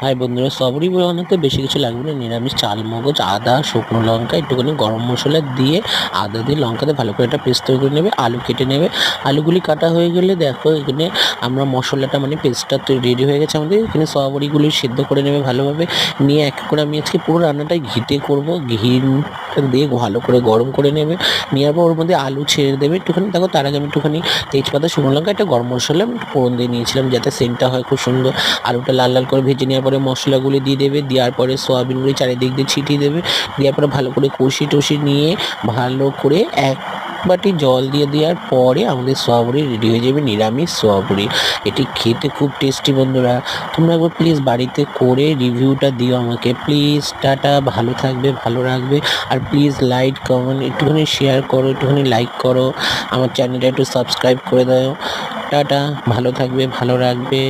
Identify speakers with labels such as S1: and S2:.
S1: High বন্ধুরা, সবরি বানাতে বেশি কিছু লাগবে না। নিরামিষ চাল, মগজ, আদা, শুকনো লঙ্কা, একটুখানি গরম মশলা দিয়ে আদা দিয়ে লঙ্কাতে ভালো করে একটা পেস্ট তৈরি করে নেবে। আলু কেটে নেবে। আলুগুলি কাটা হয়ে গেলে দেখো এখানে আমরা মশলাটা মানে পেস্টটা রেডি হয়ে গেছে আমাদের। এখানে সবরিগুলি সেদ্ধ করে নেবে ভালোভাবে। নিয়ে এক করে আমি আজকে পুরো রান্নাটাই ঘিতে করবো। ঘি দিয়ে ভালো করে গরম করে নেবে। নেওয়ার পর ওর মধ্যে আলু ছেড়ে দেবে একটুখানি। দেখো তার আগে আমি একটুখানি তেজপাতা, শুকনো লঙ্কা, একটা গরম মশলা ফোড়ন দিয়ে নিয়েছিলাম যাতে সেন্টটা হয় খুব সুন্দর। আলুটা লাল লাল করে ভেজে নেওয়ার পরে মশলাগুলি দিয়ে দেবে। দেওয়ার পরে সয়াবিনগুলি চারিদিক দিয়ে ছিটিয়ে দেবে। দেওয়ার পরে ভালো করে কষি নিয়ে ভালো করে এক বাটি জল দিয়ে দেওয়ার পরে আমাদের সোয়াবুড়ি রেডি হয়ে যাবে, নিরামিষ সোয়াবুড়ি। এটি খেতে খুব টেস্টি বন্ধুরা। তোমরা একবার প্লিজ বাড়িতে করে রিভিউটা দিও আমাকে প্লিজ। টাটা, ভালো থাকবে, ভালো রাখবে। আর প্লিজ লাইক কমেন্ট একটুখানি শেয়ার করো, একটুখানি লাইক করো, আমার চ্যানেলটা একটু সাবস্ক্রাইব করে দাও। টাটা, ভালো থাকবে, ভালো রাখবে।